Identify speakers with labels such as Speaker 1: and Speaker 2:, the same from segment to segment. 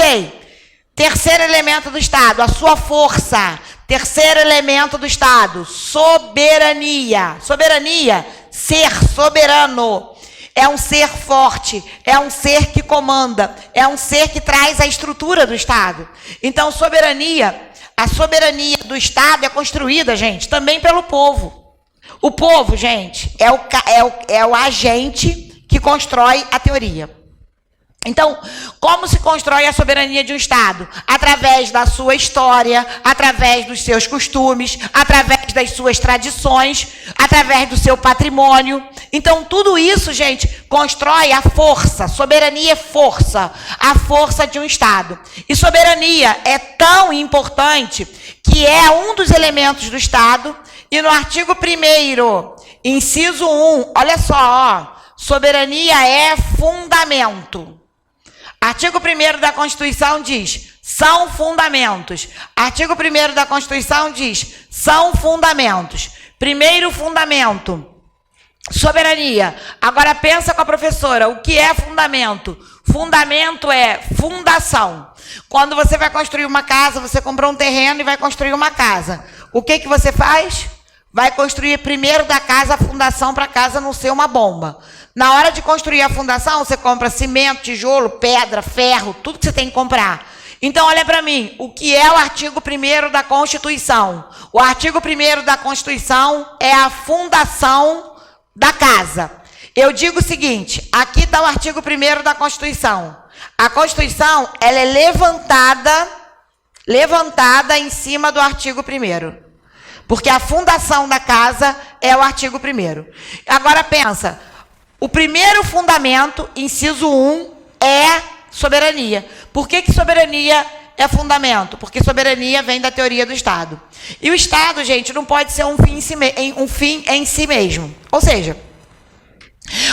Speaker 1: Ok. Terceiro elemento do Estado, a sua força. Terceiro elemento do Estado, soberania. Soberania, ser soberano. É um ser forte, é um ser que comanda, é um ser que traz a estrutura do Estado. Então, soberania, a soberania do Estado é construída, gente, também pelo povo. O povo, gente, é o agente que constrói a teoria. Então, como se constrói a soberania de um Estado? Através da sua história, através dos seus costumes, através das suas tradições, através do seu patrimônio. Então, tudo isso, gente, constrói a força. Soberania é força, a força de um Estado. E soberania é tão importante que é um dos elementos do Estado. E no artigo 1º, inciso 1, olha só, ó, soberania é fundamento. Artigo 1º da Constituição diz, são fundamentos. Artigo 1º da Constituição diz, são fundamentos. Primeiro fundamento, soberania. Agora pensa com a professora, o que é fundamento? Fundamento é fundação. Quando você vai construir uma casa, você comprou um terreno e vai construir uma casa. O que que você faz? Vai construir primeiro da casa a fundação para a casa não ser uma bomba. Na hora de construir a fundação, você compra cimento, tijolo, pedra, ferro, tudo que você tem que comprar. Então, olha para mim, o que é o artigo 1º da Constituição? O artigo 1º da Constituição é a fundação da casa. Eu digo o seguinte, aqui está o artigo 1º da Constituição. A Constituição, ela é levantada em cima do artigo 1º. Porque a fundação da casa é o artigo 1º. Agora pensa, o primeiro fundamento, inciso 1, é soberania. Por que soberania é fundamento? Porque soberania vem da teoria do Estado. E o Estado, gente, não pode ser um fim em si mesmo. Ou seja,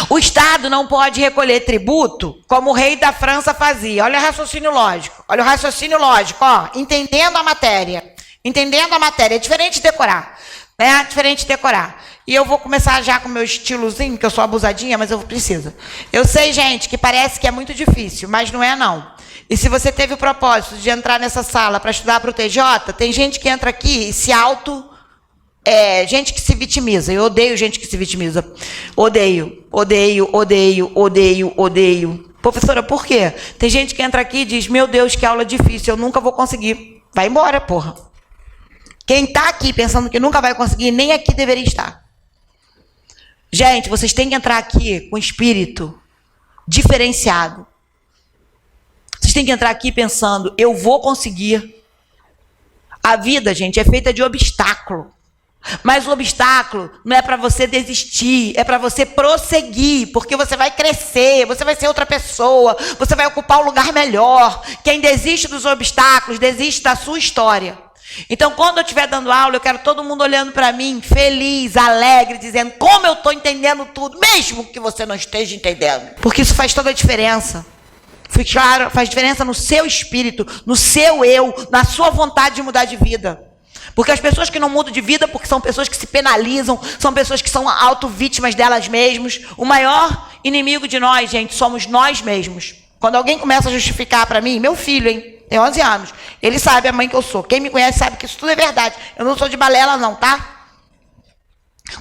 Speaker 1: o Estado não pode recolher tributo como o rei da França fazia. Olha o raciocínio lógico. Olha o raciocínio lógico, ó, entendendo a matéria. Entendendo a matéria. É diferente de decorar. É diferente de decorar. E eu vou começar já com o meu estilozinho, que eu sou abusadinha, mas eu preciso. Eu sei, gente, que parece que é muito difícil, mas não é, não. E se você teve o propósito de entrar nessa sala para estudar para o TJ, tem gente que entra aqui e se gente que se vitimiza. Eu odeio gente que se vitimiza. Odeio, odeio, odeio, odeio, odeio. Professora, por quê? Tem gente que entra aqui e diz, meu Deus, que aula difícil, eu nunca vou conseguir. Vai embora, porra. Quem está aqui pensando que nunca vai conseguir, nem aqui deveria estar. Gente, vocês têm que entrar aqui com espírito diferenciado. Vocês têm que entrar aqui pensando, eu vou conseguir. A vida, gente, é feita de obstáculo. Mas o obstáculo não é para você desistir, é para você prosseguir, porque você vai crescer, você vai ser outra pessoa, você vai ocupar um lugar melhor. Quem desiste dos obstáculos, desiste da sua história. Então, quando eu estiver dando aula, eu quero todo mundo olhando para mim, feliz, alegre, dizendo como eu estou entendendo tudo, mesmo que você não esteja entendendo. Porque isso faz toda a diferença. Claro, faz diferença no seu espírito, no seu eu, na sua vontade de mudar de vida. Porque as pessoas que não mudam de vida, porque são pessoas que se penalizam, são pessoas que são auto-vítimas delas mesmas. O maior inimigo de nós, gente, somos nós mesmos. Quando alguém começa a justificar para mim, meu filho, hein? Tem 11 anos. Ele sabe a mãe que eu sou. Quem me conhece sabe que isso tudo é verdade. Eu não sou de balela, não, tá?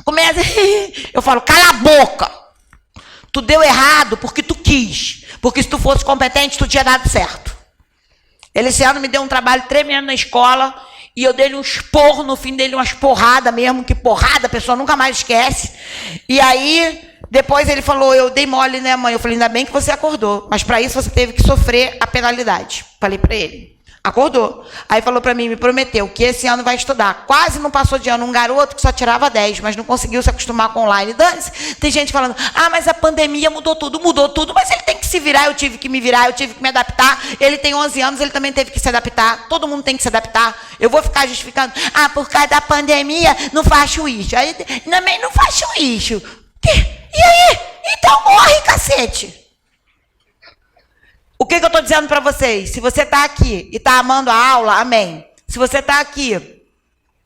Speaker 1: Começa... Eu falo, cala a boca. Tu deu errado porque tu quis. Porque se tu fosse competente, tu tinha dado certo. Ele esse ano me deu um trabalho tremendo na escola e eu dei-lhe um esporro, no fim dele umas porradas mesmo, que porrada, a pessoa nunca mais esquece. E aí... Depois ele falou, eu dei mole, né, mãe? Eu falei, ainda bem que você acordou. Mas para isso você teve que sofrer a penalidade. Falei para ele. Acordou. Aí falou para mim, me prometeu que esse ano vai estudar. Quase não passou de ano. Um garoto que só tirava 10, mas não conseguiu se acostumar com online. Dane-se. Tem gente falando, mas a pandemia mudou tudo, mas ele tem que se virar, eu tive que me virar, eu tive que me adaptar. Ele tem 11 anos, ele também teve que se adaptar. Todo mundo tem que se adaptar. Eu vou ficar justificando, por causa da pandemia, não faço isso. Aí também não faço isso. E aí? Então morre, cacete. O que eu estou dizendo para vocês? Se você está aqui e está amando a aula, amém. Se você está aqui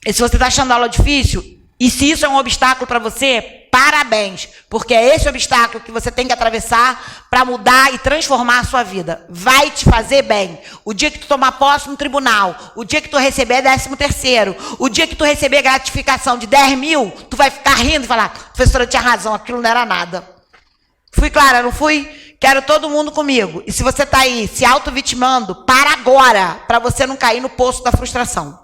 Speaker 1: e se você está achando a aula difícil, e se isso é um obstáculo para você, parabéns, porque é esse obstáculo que você tem que atravessar para mudar e transformar a sua vida. Vai te fazer bem. O dia que tu tomar posse no tribunal, o dia que tu receber 13º, o dia que tu receber gratificação de 10 mil, tu vai ficar rindo e falar, professora, tinha razão, aquilo não era nada. Fui clara, não fui? Quero todo mundo comigo. E se você está aí se auto-vitimando, para agora, para você não cair no poço da frustração.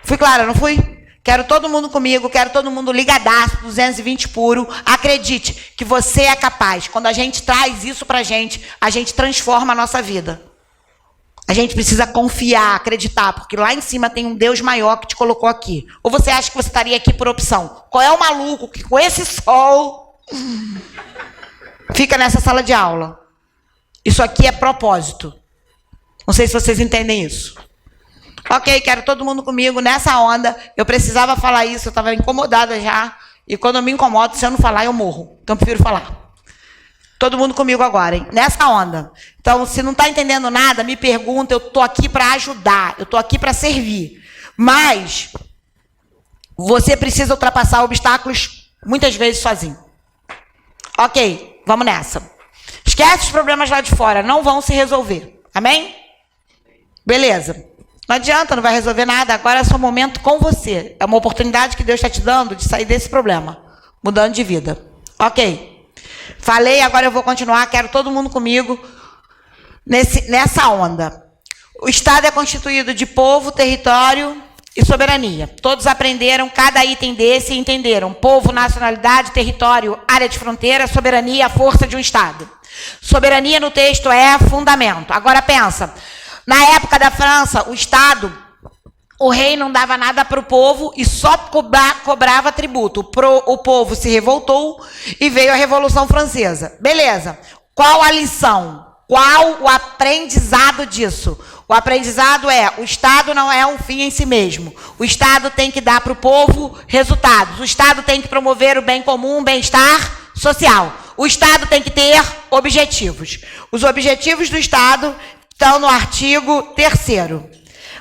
Speaker 1: Fui clara, não fui? Quero todo mundo comigo, quero todo mundo ligadaço, 220 puro. Acredite que você é capaz. Quando a gente traz isso pra gente, a gente transforma a nossa vida. A gente precisa confiar, acreditar, porque lá em cima tem um Deus maior que te colocou aqui. Ou você acha que você estaria aqui por opção? Qual é o maluco que com esse sol fica nessa sala de aula? Isso aqui é propósito. Não sei se vocês entendem isso. Ok, quero todo mundo comigo nessa onda. Eu precisava falar isso, eu estava incomodada já. E quando eu me incomodo, se eu não falar, eu morro. Então eu prefiro falar. Todo mundo comigo agora, hein? Nessa onda. Então, se não está entendendo nada, me pergunta. Eu estou aqui para ajudar. Eu estou aqui para servir. Mas você precisa ultrapassar obstáculos muitas vezes sozinho. Ok, vamos nessa. Esquece os problemas lá de fora. Não vão se resolver. Amém? Beleza. Não adianta, não vai resolver nada. Agora é só um momento com você. É uma oportunidade que Deus está te dando de sair desse problema. Mudando de vida. Ok. Falei, agora eu vou continuar. Quero todo mundo comigo nessa onda. O Estado é constituído de povo, território e soberania. Todos aprenderam cada item desse e entenderam. Povo, nacionalidade, território, área de fronteira, soberania, a força de um Estado. Soberania no texto é fundamento. Agora pensa. Na época da França, o Estado, o rei não dava nada para o povo e só cobrava tributo. O povo se revoltou e veio a Revolução Francesa. Beleza. Qual a lição? Qual o aprendizado disso? O aprendizado é, o Estado não é um fim em si mesmo. O Estado tem que dar para o povo resultados. O Estado tem que promover o bem comum, o bem-estar social. O Estado tem que ter objetivos. Os objetivos do Estado estão no artigo 3º.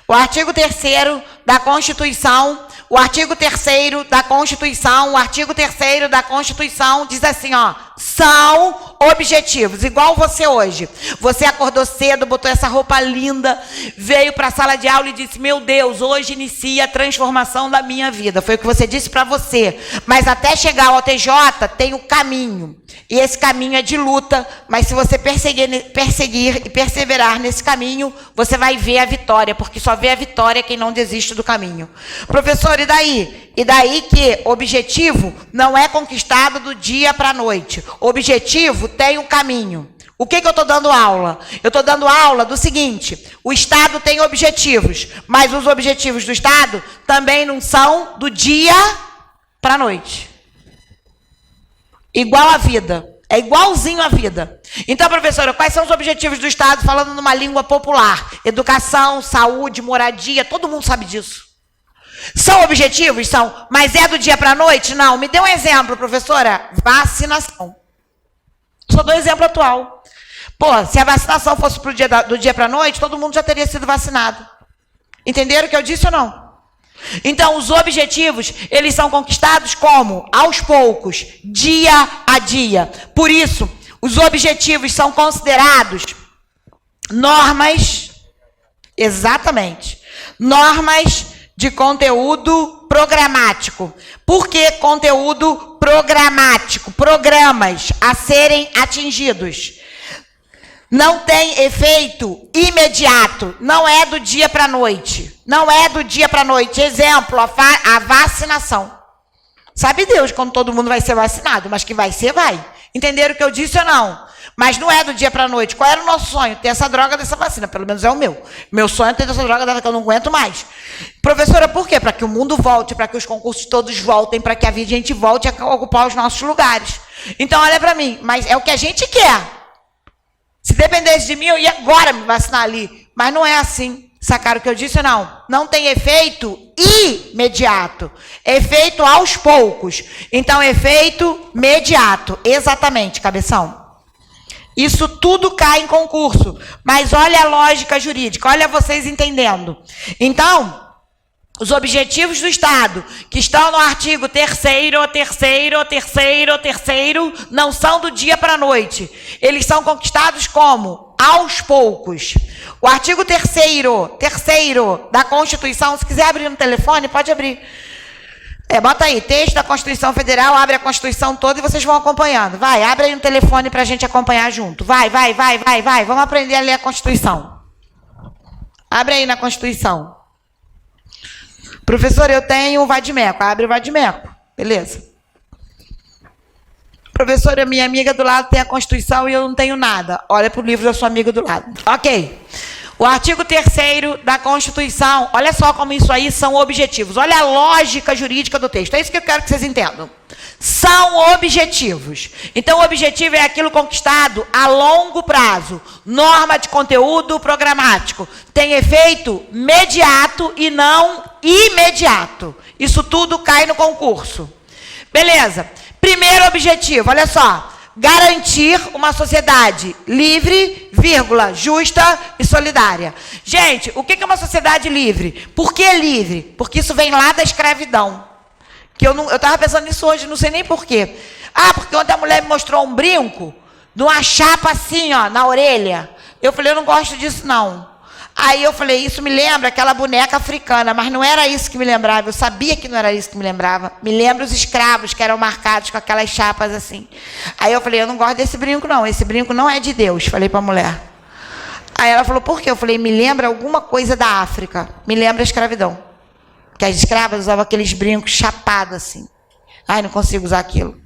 Speaker 1: O artigo 3º da Constituição, o artigo 3º da Constituição, o artigo 3º da Constituição diz assim, ó, são objetivos, igual você hoje. Você acordou cedo, botou essa roupa linda, veio para a sala de aula e disse, meu Deus, hoje inicia a transformação da minha vida. Foi o que você disse para você. Mas até chegar ao TJ tem o caminho. E esse caminho é de luta, mas se você perseguir e perseverar nesse caminho, você vai ver a vitória, porque só vê a vitória quem não desiste do caminho. Professor, e daí? E daí que objetivo não é conquistado do dia para a noite. Objetivo tem um caminho. O que eu estou dando aula? Eu estou dando aula do seguinte, o Estado tem objetivos, mas os objetivos do Estado também não são do dia para a noite. Igual a vida. É igualzinho à vida. Então, professora, quais são os objetivos do Estado falando numa língua popular? Educação, saúde, moradia, todo mundo sabe disso. São objetivos? São. Mas é do dia para a noite? Não. Me dê um exemplo, professora. Vacinação. Só dou exemplo atual. Pô, se a vacinação fosse do dia para a noite, todo mundo já teria sido vacinado. Entenderam o que eu disse ou não? Então, os objetivos, eles são conquistados como? Aos poucos, dia a dia. Por isso, os objetivos são considerados normas, exatamente, normas de conteúdo programático. Por que conteúdo programático? Programas a serem atingidos. Não tem efeito imediato, não é do dia para a noite. Não é do dia para a noite. Exemplo, a vacinação. Sabe Deus quando todo mundo vai ser vacinado, mas que vai ser, vai. Entenderam o que eu disse ou não? Mas não é do dia para a noite. Qual era o nosso sonho? Ter essa droga dessa vacina, pelo menos é o meu. Meu sonho é ter essa droga dessa que eu não aguento mais. Professora, por quê? Para que o mundo volte, para que os concursos todos voltem, para que a gente volte a ocupar os nossos lugares. Então, olha para mim, mas é o que a gente quer. Se dependesse de mim, eu ia agora me vacinar ali. Mas não é assim. Sacaram o que eu disse ou não? Não tem efeito imediato. Efeito aos poucos. Então, efeito imediato. Exatamente, cabeção. Isso tudo cai em concurso. Mas olha a lógica jurídica. Olha vocês entendendo. Então, Os objetivos do Estado, que estão no artigo 3º, não são do dia para a noite. Eles são conquistados como? Aos poucos. O artigo 3º da Constituição, se quiser abrir no telefone, pode abrir. Bota aí, texto da Constituição Federal, abre a Constituição toda e vocês vão acompanhando. Vai, abre aí no telefone para a gente acompanhar junto. Vai. Vamos aprender a ler a Constituição. Abre aí na Constituição. Professor, eu tenho o Vadimeco. Abre o Vadimeco. Beleza. Professora, minha amiga do lado tem a Constituição e eu não tenho nada. Olha para o livro da sua amiga do lado. Ok. O artigo 3º da Constituição, olha só como isso aí são objetivos. Olha a lógica jurídica do texto. É isso que eu quero que vocês entendam. São objetivos. Então, o objetivo é aquilo conquistado a longo prazo. Norma de conteúdo programático. Tem efeito imediato e não imediato. Isso tudo cai no concurso. Beleza. Primeiro objetivo, olha só. Garantir uma sociedade livre, justa e solidária. Gente, o que é uma sociedade livre? Por que livre? Porque isso vem lá da escravidão. Que eu estava pensando nisso hoje, não sei nem por quê. Porque ontem a mulher me mostrou um brinco, de uma chapa assim, ó, na orelha. Eu falei, eu não gosto disso, não. Aí eu falei, isso me lembra aquela boneca africana, mas não era isso que me lembrava, eu sabia que não era isso que me lembrava. Me lembra os escravos que eram marcados com aquelas chapas assim. Aí eu falei, eu não gosto desse brinco não, esse brinco não é de Deus, falei para a mulher. Aí ela falou, por quê? Eu falei, me lembra alguma coisa da África, me lembra a escravidão. Que as escravas usavam aqueles brincos chapados assim. Ai, não consigo usar aquilo.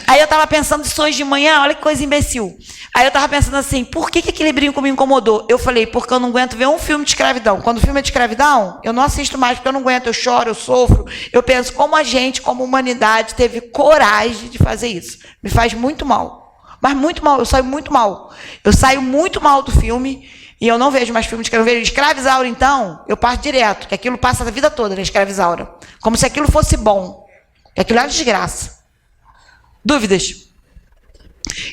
Speaker 1: Aí eu estava pensando isso hoje de manhã, olha que coisa imbecil. Aí eu estava pensando assim, por que aquele brinco me incomodou? Eu falei, porque eu não aguento ver um filme de escravidão. Quando o filme é de escravidão, eu não assisto mais, porque eu não aguento, eu choro, eu sofro. Eu penso como a gente, como humanidade, teve coragem de fazer isso. Me faz muito mal. Mas muito mal, eu saio muito mal. Eu saio muito mal do filme e eu não vejo mais filme de escravidão. Escravizaura, então, eu parto direto, que aquilo passa a vida toda na escravizaura. Como se aquilo fosse bom. E aquilo é uma desgraça. Dúvidas?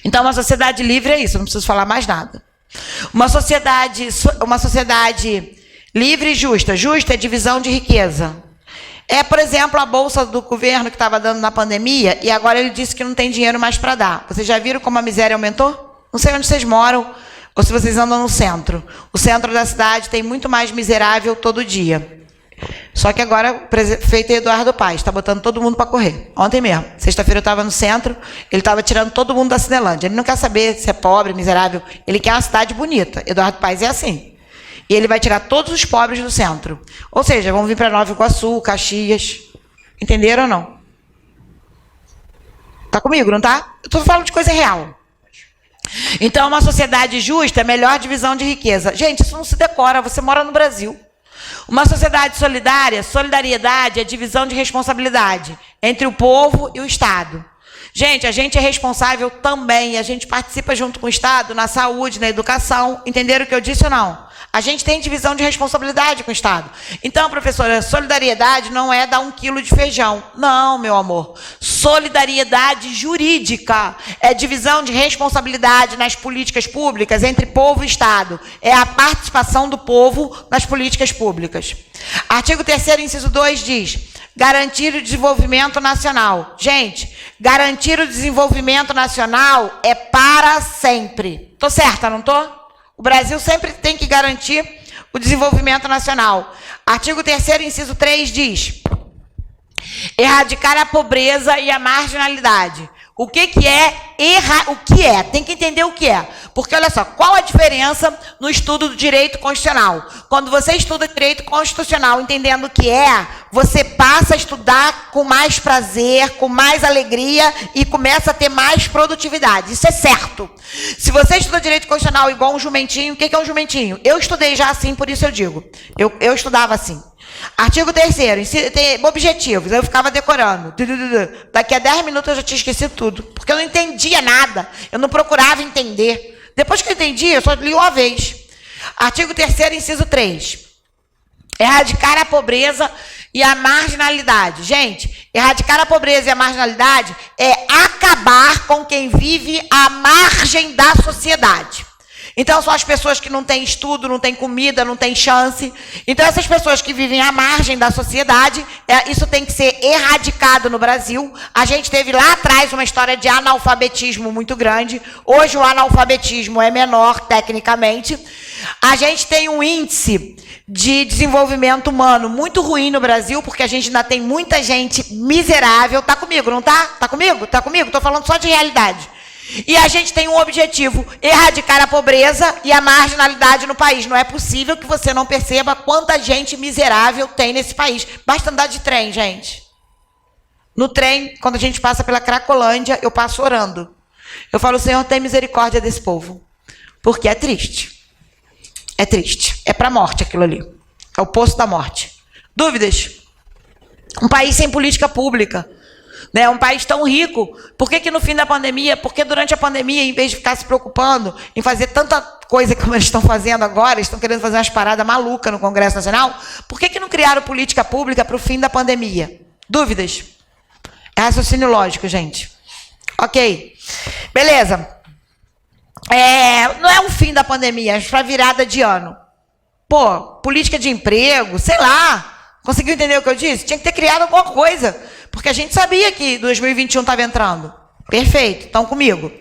Speaker 1: Então, uma sociedade livre é isso, eu não preciso falar mais nada. Uma sociedade livre e justa. Justa é divisão de riqueza. Por exemplo, a bolsa do governo que estava dando na pandemia e agora ele disse que não tem dinheiro mais para dar. Vocês já viram como a miséria aumentou? Não sei onde vocês moram ou se vocês andam no centro. O centro da cidade tem muito mais miserável todo dia. Só que agora o prefeito Eduardo Paes está botando todo mundo para correr. Ontem mesmo, sexta-feira eu estava no centro, ele estava tirando todo mundo da Cinelândia. Ele não quer saber se é pobre, miserável, ele quer uma cidade bonita. Eduardo Paes é assim. E ele vai tirar todos os pobres do centro. Ou seja, vão vir para Nova Iguaçu, Caxias. Entenderam ou não? Tá comigo, não tá? Eu estou falando de coisa real. Então, uma sociedade justa é a melhor divisão de riqueza. Gente, isso não se decora, você mora no Brasil. Uma sociedade solidária, solidariedade é divisão de responsabilidade entre o povo e o Estado. Gente, a gente é responsável também, a gente participa junto com o Estado na saúde, na educação. Entenderam o que eu disse ou não? A gente tem divisão de responsabilidade com o Estado. Então, professora, solidariedade não é dar 1 quilo de feijão. Não, meu amor. Solidariedade jurídica é divisão de responsabilidade nas políticas públicas entre povo e Estado. É a participação do povo nas políticas públicas. Artigo 3º, inciso 2 diz: garantir o desenvolvimento nacional. Gente, garantir o desenvolvimento nacional é para sempre. Tô certa, não tô? O Brasil sempre tem que garantir o desenvolvimento nacional. Artigo 3º, inciso 3 diz: erradicar a pobreza e a marginalidade. O que é? O que é? Tem que entender o que é. Porque, olha só, qual a diferença no estudo do direito constitucional? Quando você estuda direito constitucional entendendo o que é, você passa a estudar com mais prazer, com mais alegria e começa a ter mais produtividade. Isso é certo. Se você estuda direito constitucional igual um jumentinho, o que é um jumentinho? Eu estudei já assim, por isso eu digo. Eu estudava assim. Artigo 3º, objetivos, eu ficava decorando. Daqui a 10 minutos eu já tinha esquecido tudo, porque eu não entendia nada, eu não procurava entender. Depois que eu entendi, eu só li uma vez. Artigo 3º, inciso 3. Erradicar a pobreza e a marginalidade. Gente, erradicar a pobreza e a marginalidade é acabar com quem vive à margem da sociedade. Então, são as pessoas que não têm estudo, não têm comida, não têm chance. Então, essas pessoas que vivem à margem da sociedade, isso tem que ser erradicado no Brasil. A gente teve lá atrás uma história de analfabetismo muito grande. Hoje, o analfabetismo é menor, tecnicamente. A gente tem um índice de desenvolvimento humano muito ruim no Brasil, porque a gente ainda tem muita gente miserável. Tá comigo, não tá? Tá comigo? Tá comigo? Tô falando só de realidade. E a gente tem um objetivo: erradicar a pobreza e a marginalidade no país. Não é possível que você não perceba quanta gente miserável tem nesse país. Basta andar de trem, gente. No trem, quando a gente passa pela Cracolândia, eu passo orando. Eu falo: Senhor, tem misericórdia desse povo. Porque é triste. É triste. É para a morte aquilo ali. É o poço da morte. Dúvidas? Um país sem política pública. Né? Um país tão rico. Por que no fim da pandemia? Porque durante a pandemia, em vez de ficar se preocupando em fazer tanta coisa como eles estão fazendo agora, eles estão querendo fazer umas paradas malucas no Congresso Nacional, por que não criaram política pública para o fim da pandemia? Dúvidas? É raciocínio lógico, gente. Ok. Beleza. Não é o fim da pandemia, é para virada de ano. Pô, política de emprego, sei lá. Conseguiu entender o que eu disse? Tinha que ter criado alguma coisa, porque a gente sabia que 2021 estava entrando. Perfeito, estão comigo.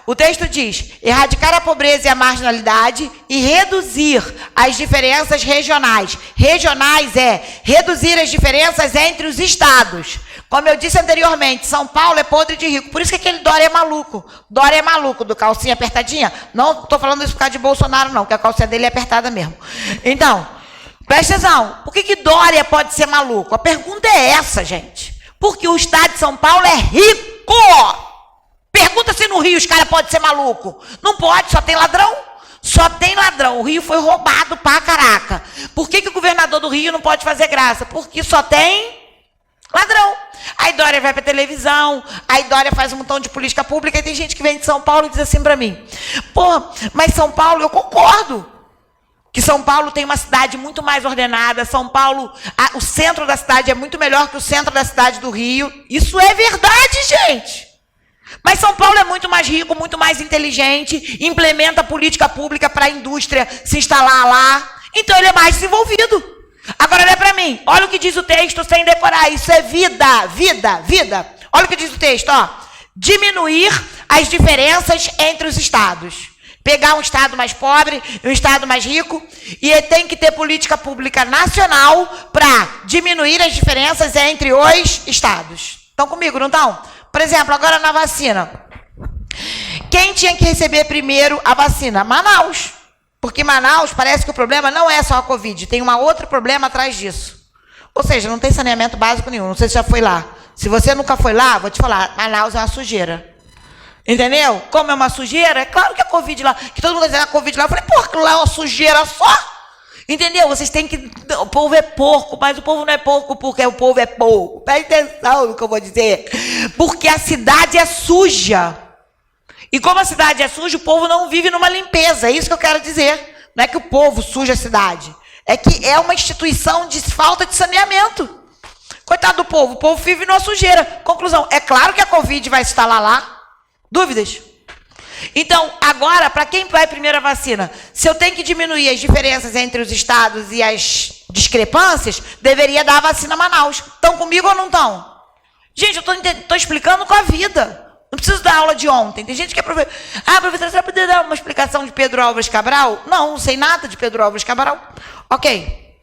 Speaker 1: O texto diz: erradicar a pobreza e a marginalidade e reduzir as diferenças regionais. Regionais é reduzir as diferenças entre os estados. Como eu disse anteriormente, São Paulo é podre de rico. Por isso que aquele Dória é maluco. Dória é maluco, do calcinha apertadinha. Não estou falando isso por causa de Bolsonaro, não, porque a calcinha dele é apertada mesmo. Então, presta atenção. Por que Dória pode ser maluco? A pergunta é essa, gente. Porque o estado de São Paulo é rico. Pergunta se no Rio os caras podem ser maluco. Não pode, só tem ladrão. Só tem ladrão. O Rio foi roubado pra caraca. Por que o governador do Rio não pode fazer graça? Porque só tem ladrão. Aí Dória vai pra televisão, aí Dória faz um montão de política pública, e tem gente que vem de São Paulo e diz assim pra mim: pô, mas São Paulo, eu concordo que São Paulo tem uma cidade muito mais ordenada. São Paulo, o centro da cidade é muito melhor que o centro da cidade do Rio. Isso é verdade, gente. Mas São Paulo é muito mais rico, muito mais inteligente, implementa política pública para a indústria se instalar lá. Então ele é mais desenvolvido. Agora olha para mim, olha o que diz o texto sem decorar. Isso é vida, vida, vida. Olha o que diz o texto, ó. Diminuir as diferenças entre os estados. Pegar um estado mais pobre e um estado mais rico, e tem que ter política pública nacional para diminuir as diferenças entre os estados. Estão comigo, não estão? Por exemplo, agora na vacina. Quem tinha que receber primeiro a vacina? Manaus. Porque Manaus parece que o problema não é só a Covid, tem um outro problema atrás disso. Ou seja, não tem saneamento básico nenhum. Não sei se já foi lá. Se você nunca foi lá, vou te falar, Manaus é uma sujeira. Entendeu? Como é uma sujeira, é claro que a Covid lá, que todo mundo está dizendo a Covid lá, eu falei, porra, lá é uma sujeira só. Entendeu? Vocês têm que... O povo é porco, mas o povo não é porco porque o povo é pouco. Presta atenção no que eu vou dizer. Porque a cidade é suja. E como a cidade é suja, o povo não vive numa limpeza. É isso que eu quero dizer. Não é que o povo suja a cidade. É que é uma instituição de falta de saneamento. Coitado do povo. O povo vive numa sujeira. Conclusão. É claro que a Covid vai se instalar lá. Dúvidas? Então, agora, para quem vai primeiro a vacina? Se eu tenho que diminuir as diferenças entre os estados e as discrepâncias, deveria dar a vacina a Manaus. Estão comigo ou não estão? Gente, eu estou explicando com a vida. Não preciso dar aula de ontem. Tem gente que é professor. Ah, professora, você vai poder dar uma explicação de Pedro Álvares Cabral? Não sei nada de Pedro Álvares Cabral. Ok.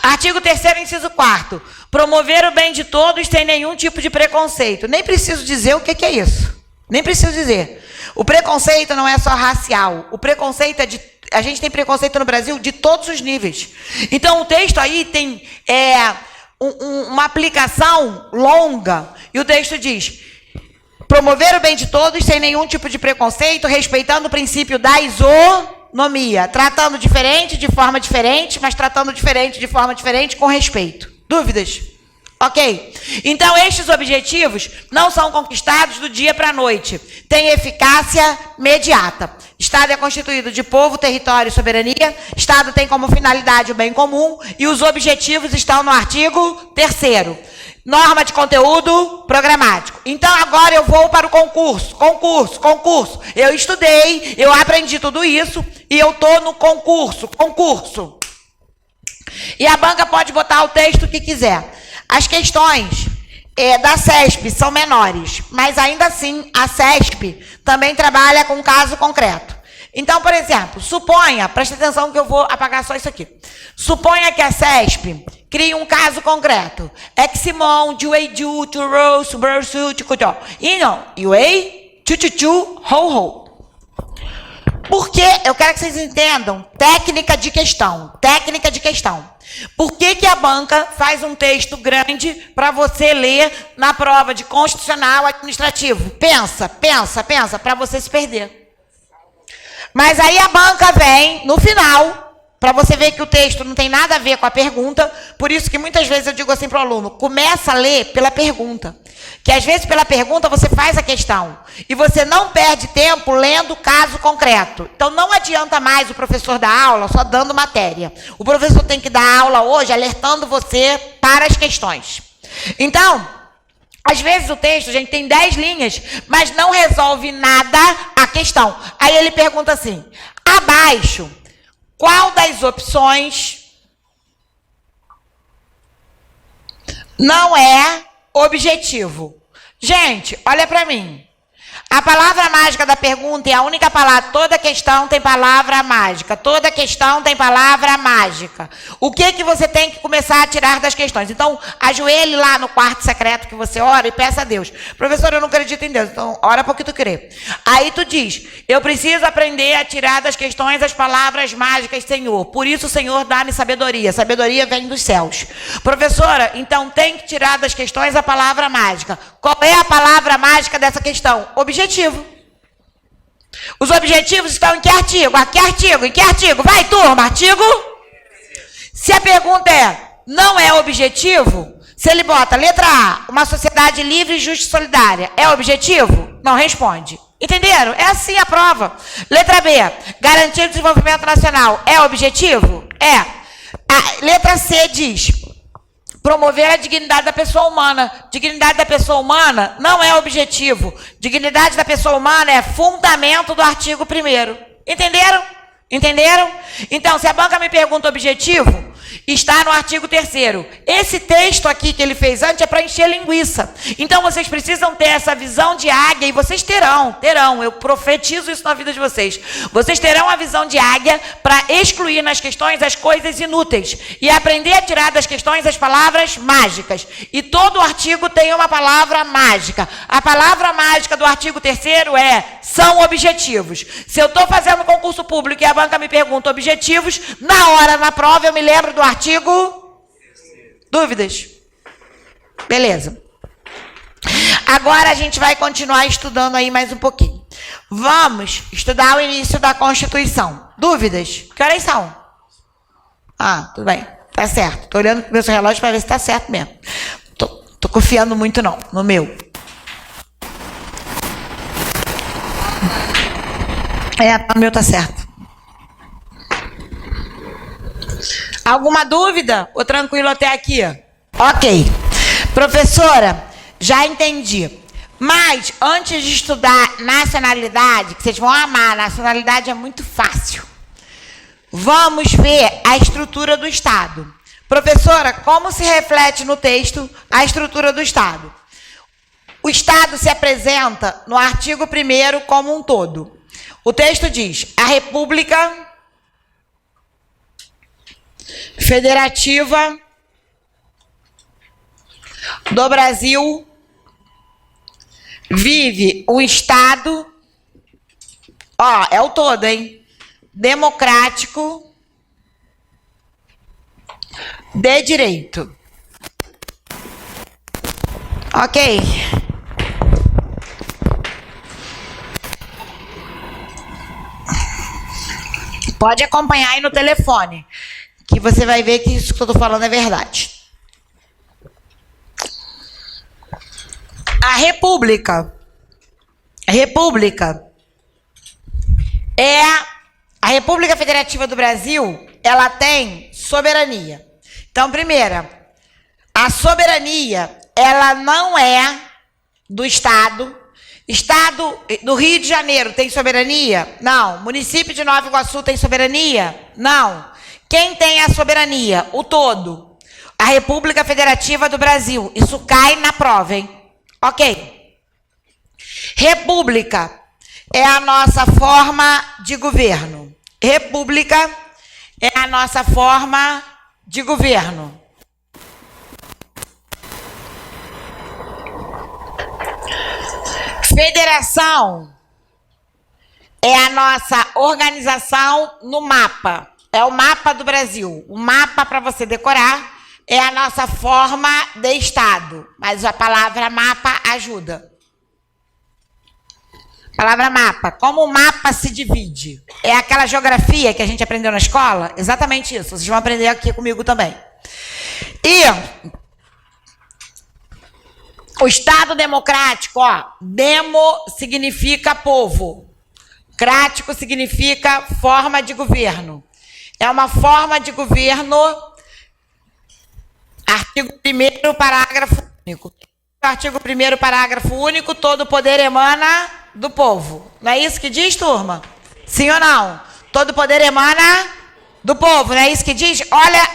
Speaker 1: Artigo 3º, inciso 4º. Promover o bem de todos sem nenhum tipo de preconceito. Nem preciso dizer o que é isso. Nem preciso dizer. O preconceito não é só racial. O preconceito é de... A gente tem preconceito no Brasil de todos os níveis. Então, o texto aí tem uma aplicação longa. E o texto diz... Promover o bem de todos sem nenhum tipo de preconceito, respeitando o princípio da isonomia. Tratando diferente de forma diferente, mas tratando diferente de forma diferente com respeito. Dúvidas? Ok. Então, estes objetivos não são conquistados do dia para a noite. Tem eficácia imediata. Estado é constituído de povo, território e soberania. Estado tem como finalidade o bem comum. E os objetivos estão no artigo 3º. Norma de conteúdo programático. Então, agora eu vou para o concurso. Eu estudei, eu aprendi tudo isso e eu estou no concurso. E a banca pode botar o texto que quiser. As questões da CESP são menores, mas ainda assim a CESP também trabalha com caso concreto. Então, por exemplo, suponha, presta atenção que eu vou apagar só isso aqui. Suponha que a CESP crie um caso concreto. Eximon, Jueju, Turo, Subersu, Tucutó. Ino, Yuei, Chuchuchu, Ho-Ho. Porque eu quero que vocês entendam técnica de questão. Por que a banca faz um texto grande para você ler na prova de constitucional administrativo? Pensa, para você se perder. Mas aí a banca vem no final, para você ver que o texto não tem nada a ver com a pergunta, por isso que muitas vezes eu digo assim para o aluno, começa a ler pela pergunta. Que às vezes pela pergunta você faz a questão, e você não perde tempo lendo o caso concreto. Então não adianta mais o professor dar aula só dando matéria. O professor tem que dar aula hoje alertando você para as questões. Então, às vezes o texto, gente, tem 10 linhas, mas não resolve nada a questão. Aí ele pergunta assim, abaixo, qual das opções não é objetivo? Gente, olha para mim. A palavra mágica da pergunta é a única palavra. Toda questão tem palavra mágica. O que você tem que começar a tirar das questões? Então, ajoelhe lá no quarto secreto que você ora e peça a Deus. Professor, eu não acredito em Deus. Então, ora porque tu crê. Aí tu diz, eu preciso aprender a tirar das questões as palavras mágicas, Senhor. Por isso, Senhor, dá-me sabedoria. Sabedoria vem dos céus. Professora, então tem que tirar das questões a palavra mágica. Qual é a palavra mágica dessa questão? Objetivo. Os objetivos estão em que artigo? Aqui artigo, em que artigo? Vai, turma, artigo. Se a pergunta não é objetivo, se ele bota letra A, uma sociedade livre, justa e solidária, é objetivo? Não responde. Entenderam? É assim a prova. Letra B, garantia do desenvolvimento nacional, é objetivo? É. A letra C diz, promover a dignidade da pessoa humana. Dignidade da pessoa humana não é objetivo. Dignidade da pessoa humana é fundamento do artigo 1º. Entenderam? Então, se a banca me pergunta objetivo, está no artigo 3º. Esse texto aqui que ele fez antes é para encher linguiça. Então, vocês precisam ter essa visão de águia, e vocês terão, eu profetizo isso na vida de vocês. Vocês terão a visão de águia para excluir nas questões as coisas inúteis e aprender a tirar das questões as palavras mágicas. E todo artigo tem uma palavra mágica. A palavra mágica do artigo 3º são objetivos. Se eu estou fazendo concurso público e a banca me pergunta objetivos, na hora, na prova, eu me lembro do artigo. Dúvidas? Beleza. Agora a gente vai continuar estudando aí mais um pouquinho. Vamos estudar o início da Constituição. Dúvidas? Que horas são? Ah, tudo bem. Tá certo. Estou olhando pro meu relógio para ver se está certo mesmo. Tô confiando muito não, no meu. O meu tá certo. Alguma dúvida? Ou tranquilo até aqui? Ok. Professora, já entendi. Mas, antes de estudar nacionalidade, que vocês vão amar, nacionalidade é muito fácil. Vamos ver a estrutura do Estado. Professora, como se reflete no texto a estrutura do Estado? O Estado se apresenta no artigo 1º como um todo. O texto diz, a República Federativa do Brasil vive um Estado, é o todo, hein? Democrático, de direito. Ok. Pode acompanhar aí no telefone, que você vai ver que isso que eu estou falando é verdade. A República a República Federativa do Brasil, ela tem soberania. Então, primeira, a soberania ela não é do Estado. Estado do Rio de Janeiro tem soberania? Não. Município de Nova Iguaçu tem soberania? Não. Quem tem a soberania? O todo. A República Federativa do Brasil. Isso cai na prova, hein? Ok. República é a nossa forma de governo. República é a nossa forma de governo. Federação é a nossa organização no mapa. É o mapa do Brasil. O mapa, para você decorar, é a nossa forma de Estado. Mas a palavra mapa ajuda. Palavra mapa. Como o mapa se divide? É aquela geografia que a gente aprendeu na escola? Exatamente isso. Vocês vão aprender aqui comigo também. E o Estado democrático, ó, demo significa povo. Crático significa forma de governo. É uma forma de governo, artigo 1º, parágrafo único. Artigo 1º, parágrafo único, todo poder emana do povo. Não é isso que diz, turma? Sim ou não? Todo poder emana do povo, não é isso que diz?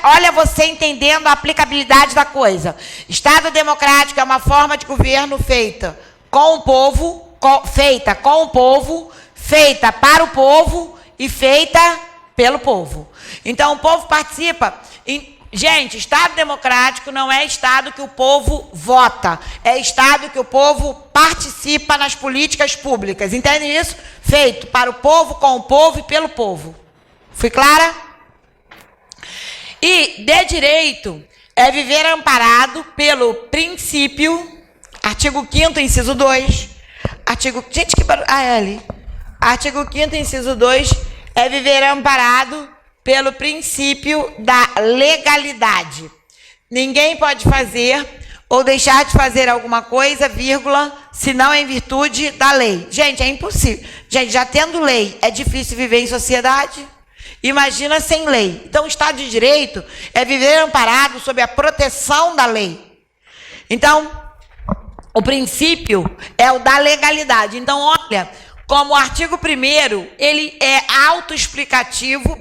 Speaker 1: Olha você entendendo a aplicabilidade da coisa. Estado democrático é uma forma de governo feita com o povo, feita para o povo e feita pelo povo. Então, o povo participa. Gente, Estado democrático não é Estado que o povo vota. É Estado que o povo participa nas políticas públicas. Entende isso? Feito para o povo, com o povo e pelo povo. Fui clara? E de direito é viver amparado pelo princípio, artigo 5º, inciso 2. Gente, que barulho. Ah, é ali. Artigo 5º, inciso 2, é viver amparado pelo princípio da legalidade. Ninguém pode fazer ou deixar de fazer alguma coisa, vírgula, se não em virtude da lei. Gente, é impossível. Gente, já tendo lei, é difícil viver em sociedade? Imagina sem lei. Então, o Estado de Direito é viver amparado sob a proteção da lei. Então, o princípio é o da legalidade. Então, olha, como o artigo 1º, ele é autoexplicativo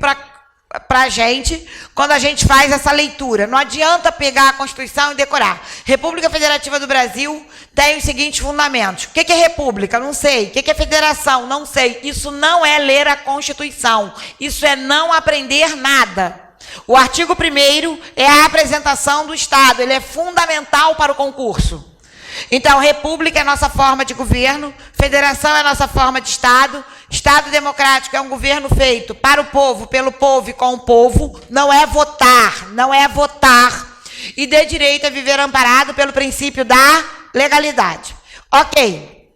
Speaker 1: para a gente, quando a gente faz essa leitura. Não adianta pegar a Constituição e decorar. República Federativa do Brasil tem os seguintes fundamentos. O que é república? Não sei. O que é federação? Não sei. Isso não é ler a Constituição. Isso é não aprender nada. O artigo 1º é a apresentação do Estado. Ele é fundamental para o concurso. Então, república é a nossa forma de governo, federação é a nossa forma de Estado, Estado democrático é um governo feito para o povo, pelo povo e com o povo, não é votar, E de direito é viver amparado pelo princípio da legalidade. Ok.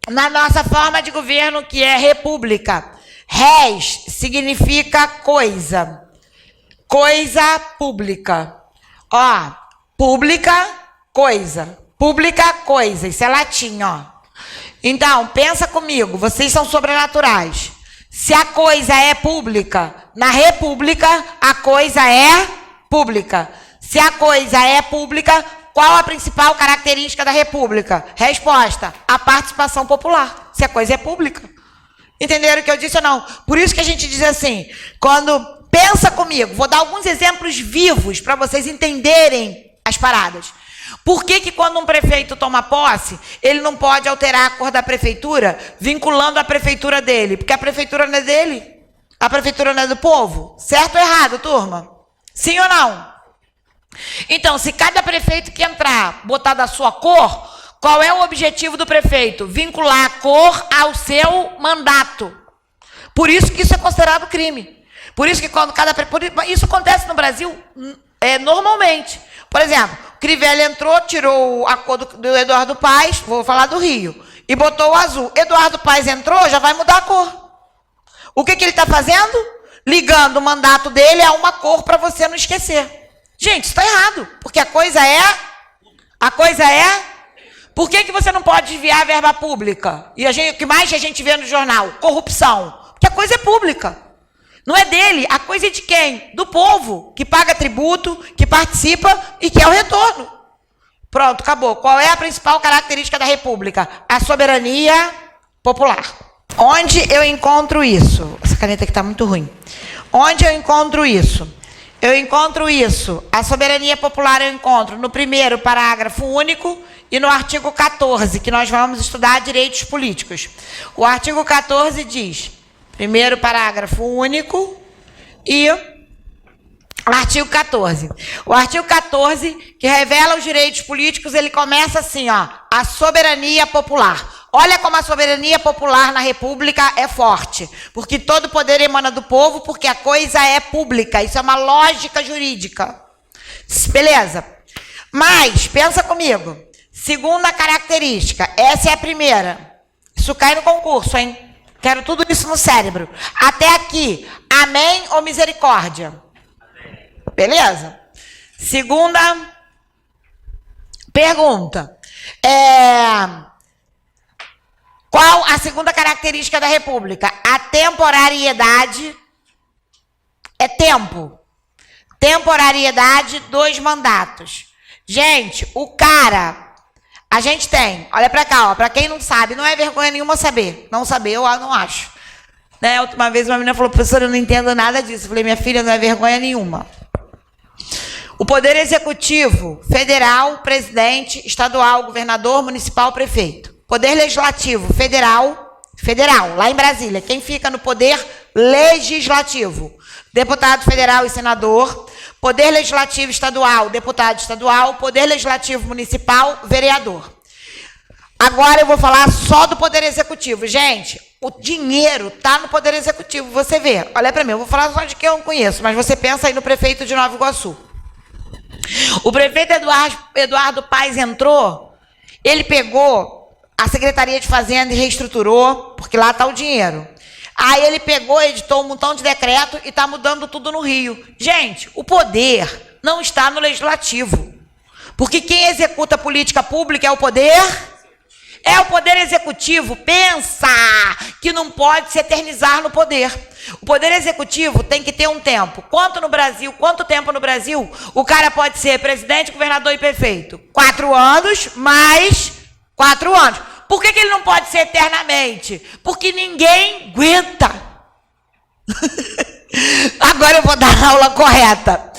Speaker 1: Na nossa forma de governo, que é república, res significa coisa. Coisa pública. Ó, pública, coisa. Pública, coisa. Isso é latim, ó. Então, pensa comigo. Vocês são sobrenaturais. Se a coisa é pública, na república, a coisa é pública. Se a coisa é pública, qual a principal característica da república? Resposta: a participação popular. Se a coisa é pública. Entenderam o que eu disse ou não? Por isso que a gente diz assim, quando... Pensa comigo. Vou dar alguns exemplos vivos para vocês entenderem as paradas. Por que quando um prefeito toma posse, ele não pode alterar a cor da prefeitura, vinculando a prefeitura dele? Porque a prefeitura não é dele. A prefeitura não é do povo. Certo ou errado, turma? Sim ou não? Então, se cada prefeito que entrar botar da sua cor, qual é o objetivo do prefeito? Vincular a cor ao seu mandato. Por isso que isso é considerado crime. Por isso que quando isso acontece no Brasil normalmente. Por exemplo, Crivella entrou, tirou a cor do Eduardo Paes, vou falar do Rio, e botou o azul. Eduardo Paes entrou, já vai mudar a cor. O que ele está fazendo? Ligando o mandato dele a uma cor para você não esquecer. Gente, isso está errado, porque a coisa é... Por que você não pode desviar a verba pública? E o que mais a gente vê no jornal? Corrupção. Porque a coisa é pública. Não é dele, a coisa é de quem? Do povo, que paga tributo, que participa e quer o retorno. Pronto, acabou. Qual é a principal característica da República? A soberania popular. Onde eu encontro isso? Essa caneta aqui está muito ruim. Onde eu encontro isso? Eu encontro isso, a soberania popular eu encontro no primeiro parágrafo único e no artigo 14, que nós vamos estudar direitos políticos. O artigo 14 diz, primeiro parágrafo único e artigo 14. O artigo 14, que revela os direitos políticos, ele começa assim, ó, a soberania popular. Olha como a soberania popular na República é forte, porque todo poder emana do povo, porque a coisa é pública. Isso é uma lógica jurídica. Beleza? Mas, pensa comigo, segunda característica, essa é a primeira. Isso cai no concurso, hein? Quero tudo isso no cérebro. Até aqui, amém ou misericórdia? Beleza? Segunda pergunta. Qual a segunda característica da República? A temporariedade é tempo. Temporariedade dos mandatos. Gente, o cara, a gente tem, olha pra cá, ó, pra quem não sabe, não é vergonha nenhuma saber. Não saber, eu não acho. Né? A última vez uma menina falou, professora, eu não entendo nada disso. Eu falei, minha filha, não é vergonha nenhuma. O Poder Executivo, federal, presidente, estadual, governador, municipal, prefeito. Poder Legislativo, federal, lá em Brasília. Quem fica no Poder Legislativo? Deputado federal e senador. Poder Legislativo estadual, deputado estadual. Poder Legislativo municipal, vereador. Agora eu vou falar só do Poder Executivo. Gente, o dinheiro está no Poder Executivo. Você vê, olha para mim, eu vou falar só de quem eu não conheço, mas você pensa aí no prefeito de Nova Iguaçu. O prefeito Eduardo Paes entrou, ele pegou a Secretaria de Fazenda e reestruturou, porque lá está o dinheiro. Aí ele pegou, editou um montão de decreto e está mudando tudo no Rio. Gente, o poder não está no Legislativo. Porque quem executa a política pública é o poder... É o Poder Executivo. Pensa que não pode se eternizar no poder. O Poder Executivo tem que ter um tempo. Quanto tempo no Brasil o cara pode ser presidente, governador e prefeito? 4 anos mais 4 anos. Por que ele não pode ser eternamente? Porque ninguém aguenta. Agora eu vou dar a aula correta.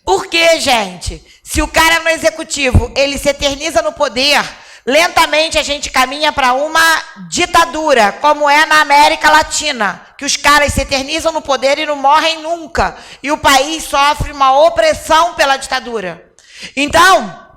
Speaker 1: Por que, gente? Se o cara no Executivo, ele se eterniza no poder... Lentamente a gente caminha para uma ditadura, como é na América Latina, que os caras se eternizam no poder e não morrem nunca. E o país sofre uma opressão pela ditadura. Então,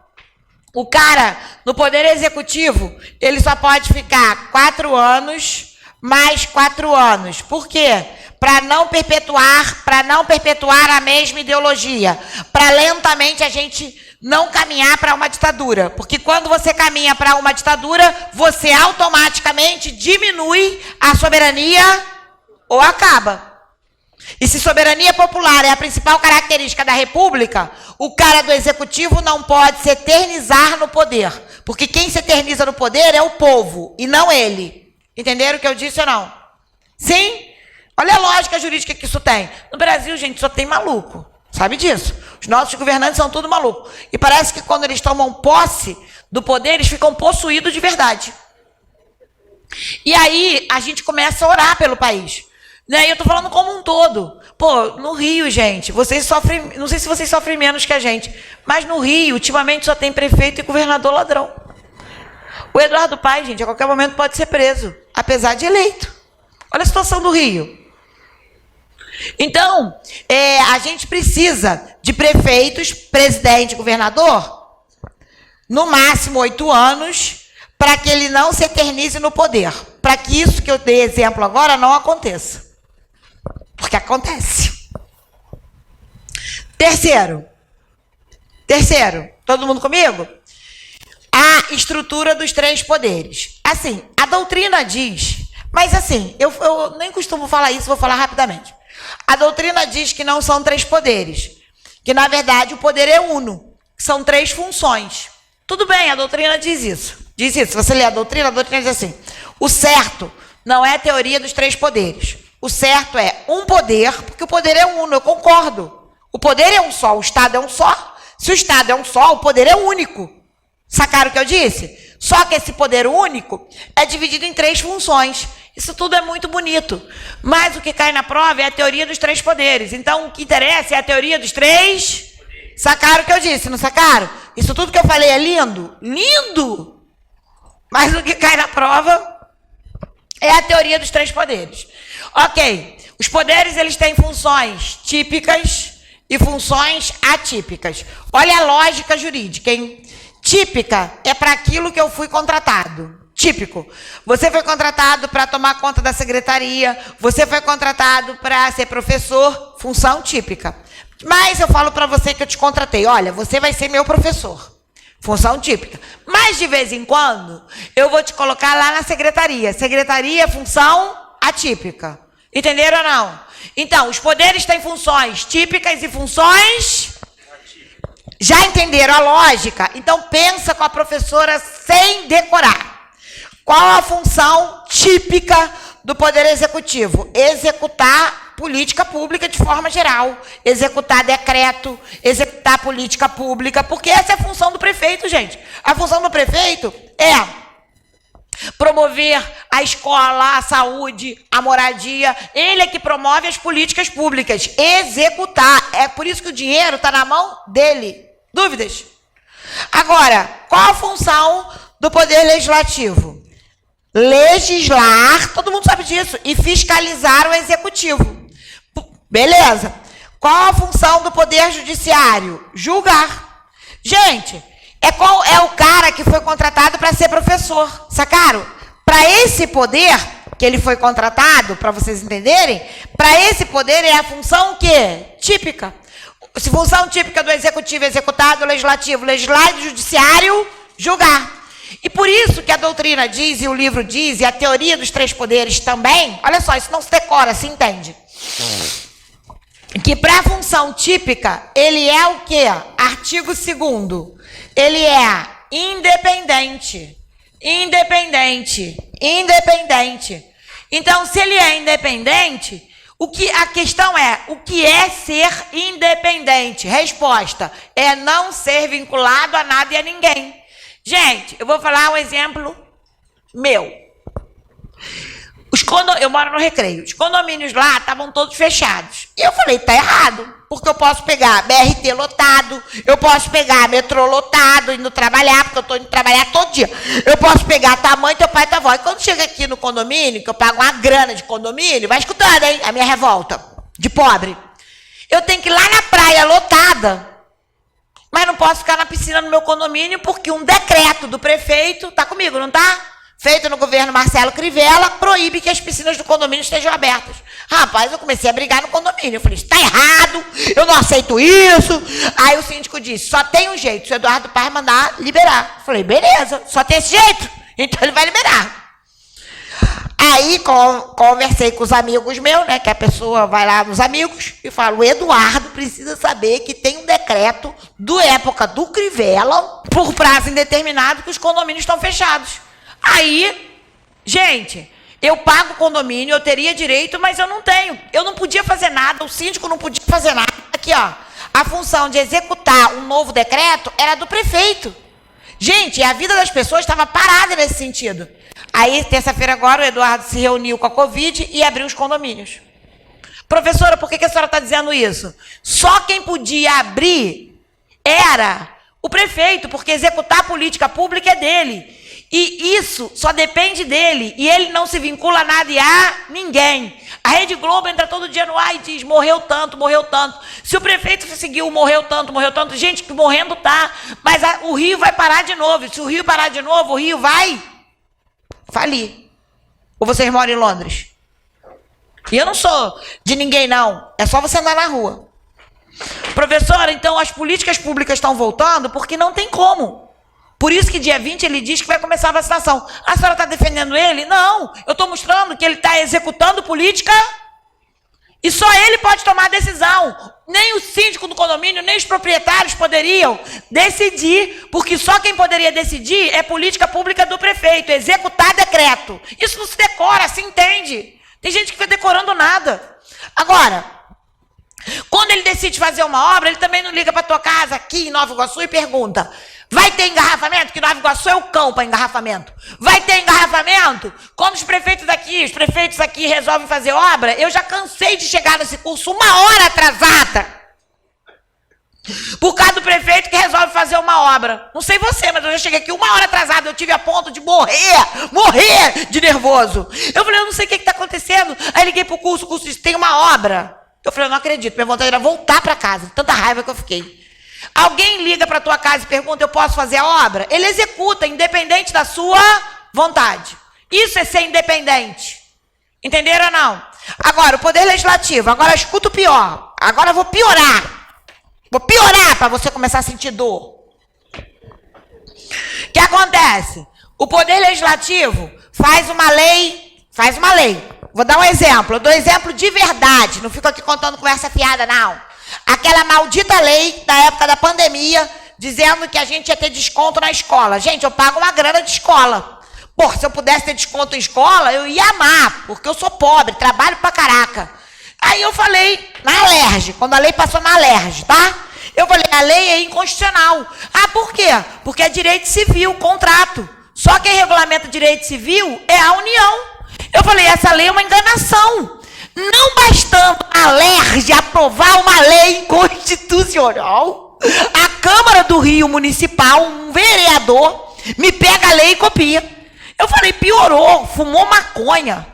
Speaker 1: o cara no Poder Executivo, ele só pode ficar 4 anos mais 4 anos. Por quê? Para não perpetuar a mesma ideologia. Para lentamente a gente... não caminhar para uma ditadura, porque quando você caminha para uma ditadura, você automaticamente diminui a soberania ou acaba. E se soberania popular é a principal característica da República, o cara do Executivo não pode se eternizar no poder, porque quem se eterniza no poder é o povo e não ele. Entenderam o que eu disse ou não? Sim? Olha a lógica jurídica que isso tem. No Brasil, gente, só tem maluco. Sabe disso? Os nossos governantes são tudo malucos. E parece que quando eles tomam posse do poder, eles ficam possuídos de verdade. E aí, a gente começa a orar pelo país. Né? E eu tô falando como um todo. Pô, no Rio, gente, vocês sofrem... Não sei se vocês sofrem menos que a gente, mas no Rio, ultimamente, só tem prefeito e governador ladrão. O Eduardo Paes, gente, a qualquer momento pode ser preso, apesar de eleito. Olha a situação do Rio. Então, a gente precisa de prefeitos, presidente, governador, no máximo 8 anos, para que ele não se eternize no poder. Para que isso que eu dei exemplo agora não aconteça. Porque acontece. Terceiro, todo mundo comigo? A estrutura dos 3 poderes. Assim, a doutrina diz, mas assim, eu nem costumo falar isso, vou falar rapidamente. A doutrina diz que não são 3 poderes, que na verdade o poder é uno, são 3 funções. Tudo bem, a doutrina diz isso. Diz isso, se você ler a doutrina diz assim, o certo não é a teoria dos 3 poderes. O certo é um poder, porque o poder é uno, eu concordo. O poder é um só, o Estado é um só. Se o Estado é um só, o poder é único. Sacaram o que eu disse? Só que esse poder único é dividido em 3 funções. Isso tudo é muito bonito. Mas o que cai na prova é a teoria dos 3 poderes. Então, o que interessa é a teoria dos 3... Sacaram o que eu disse, não sacaram? Isso tudo que eu falei é lindo? Lindo! Mas o que cai na prova é a teoria dos 3 poderes. Ok. Os poderes, eles têm funções típicas e funções atípicas. Olha a lógica jurídica, hein? Típica é para aquilo que eu fui contratado. Típico. Você foi contratado para tomar conta da secretaria, você foi contratado para ser professor, função típica. Mas eu falo para você que eu te contratei, olha, você vai ser meu professor, função típica. Mas de vez em quando, eu vou te colocar lá na secretaria. Secretaria é função atípica. Entenderam ou não? Então, os poderes têm funções típicas e funções... Já entenderam a lógica? Então, pensa com a professora sem decorar. Qual a função típica do Poder Executivo? Executar política pública de forma geral. Executar decreto, executar política pública, porque essa é a função do prefeito, gente. A função do prefeito é promover a escola, a saúde, a moradia. Ele é que promove as políticas públicas. Executar. É por isso que o dinheiro está na mão dele. Dúvidas? Agora, qual a função do Poder Legislativo? Legislar, todo mundo sabe disso, e fiscalizar o Executivo. Beleza. Qual a função do Poder Judiciário? Julgar. Gente, qual é o cara que foi contratado para ser professor, sacaram? Para esse poder que ele foi contratado, para vocês entenderem, para esse poder é a função o quê? Típica. Função típica do Executivo, executar, do Legislativo, legislar, e do Judiciário, julgar. E por isso que a doutrina diz, e o livro diz, e a teoria dos 3 poderes também, olha só, isso não se decora, se entende. Que para a função típica, ele é o quê? Artigo 2º. Ele é independente. Independente. Independente. Então, se ele é independente, a questão é, o que é ser independente? Resposta, é não ser vinculado a nada e a ninguém. Gente, eu vou falar um exemplo meu. Eu moro no Recreio. Os condomínios lá estavam todos fechados. E eu falei, tá errado. Porque eu posso pegar BRT lotado, eu posso pegar metrô lotado, indo trabalhar, porque eu tô indo trabalhar todo dia. Eu posso pegar tua mãe, teu pai e tua avó. E quando chega aqui no condomínio, que eu pago uma grana de condomínio, vai escutando, hein? A minha revolta de pobre. Eu tenho que ir lá na praia lotada, mas não posso ficar na piscina no meu condomínio, porque um decreto do prefeito, tá comigo, não tá? Feito no governo Marcelo Crivella, proíbe que as piscinas do condomínio estejam abertas. Rapaz, eu comecei a brigar no condomínio. Eu falei, isso está errado, eu não aceito isso. Aí o síndico disse, só tem um jeito, se o Eduardo Paz mandar liberar. Eu falei, beleza, só tem esse jeito, então ele vai liberar. Aí conversei com os amigos meus, né, que a pessoa vai lá nos amigos e fala, o Eduardo precisa saber que tem um decreto do época do Crivella, por prazo indeterminado, que os condomínios estão fechados. Aí, gente, eu pago o condomínio, eu teria direito, mas eu não tenho. Eu não podia fazer nada, o síndico não podia fazer nada. Aqui, ó, a função de executar um novo decreto era do prefeito. Gente, a vida das pessoas estava parada nesse sentido. Aí, terça-feira agora, o Eduardo se reuniu com a Covid e abriu os condomínios. Professora, por que a senhora está dizendo isso? Só quem podia abrir era o prefeito, porque executar a política pública é dele. E isso só depende dele. E ele não se vincula a nada e a ninguém. A Rede Globo entra todo dia no ar e diz, morreu tanto, morreu tanto. Se o prefeito seguiu, morreu tanto, gente, que morrendo tá. Mas o Rio vai parar de novo. Se o Rio parar de novo, o Rio vai falir. Ou vocês moram em Londres? E eu não sou de ninguém, não. É só você andar na rua. Professora, então as políticas públicas estão voltando porque não tem como. Por isso que dia 20 ele diz que vai começar a vacinação. A senhora está defendendo ele? Não, eu estou mostrando que ele está executando política e só ele pode tomar a decisão. Nem o síndico do condomínio, nem os proprietários poderiam decidir, porque só quem poderia decidir é política pública do prefeito, executar decreto. Isso não se decora, se entende. Tem gente que fica decorando nada. Agora, quando ele decide fazer uma obra, ele também não liga para tua casa aqui em Nova Iguaçu e pergunta, Vai ter engarrafamento, que Nova Iguaçu é o cão para engarrafamento. Vai ter engarrafamento? Quando os prefeitos aqui resolvem fazer obra, eu já cansei de chegar nesse curso 1 hora atrasada. Por causa do prefeito que resolve fazer uma obra. Não sei você, mas eu já cheguei aqui 1 hora atrasada, eu tive a ponto de morrer de nervoso. Eu falei, eu não sei o que está acontecendo. Aí liguei pro curso, o curso disse, tem uma obra. Eu falei, eu não acredito, minha vontade era voltar para casa, de tanta raiva que eu fiquei. Alguém liga para tua casa e pergunta, eu posso fazer a obra? Ele executa, independente da sua vontade. Isso é ser independente. Entenderam ou não? Agora, o Poder Legislativo, agora escuta o pior. Agora eu vou piorar. Vou piorar para você começar a sentir dor. O que acontece? O Poder Legislativo faz uma lei. Vou dar um exemplo. Eu dou exemplo de verdade. Não fico aqui contando conversa fiada, não. Aquela maldita lei da época da pandemia, dizendo que a gente ia ter desconto na escola. Gente, eu pago uma grana de escola. Pô, se eu pudesse ter desconto em escola, eu ia amar, porque eu sou pobre, trabalho pra caraca. Aí eu falei na Alerj, quando a lei passou na Alerj, tá? Eu falei, a lei é inconstitucional. Ah, por quê? Porque é direito civil, contrato. Só quem regulamenta direito civil é a União. Eu falei, essa lei é uma enganação. Não bastando a Alerj aprovar uma lei inconstitucional, a Câmara do Rio Municipal, um vereador, me pega a lei e copia. Eu falei, piorou, fumou maconha.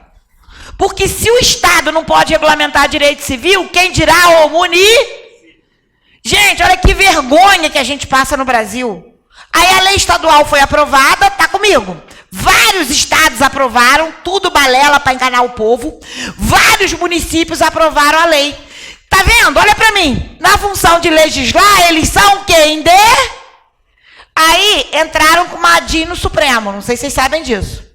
Speaker 1: Porque se o Estado não pode regulamentar direito civil, quem dirá o Gente, olha que vergonha que a gente passa no Brasil. Aí a lei estadual foi aprovada, tá comigo. Vários estados aprovaram, tudo balela para enganar o povo. Vários municípios aprovaram a lei. Tá vendo? Olha para mim. Na função de legislar, eles são quem? Aí entraram com uma ADI no Supremo. Não sei se vocês sabem disso.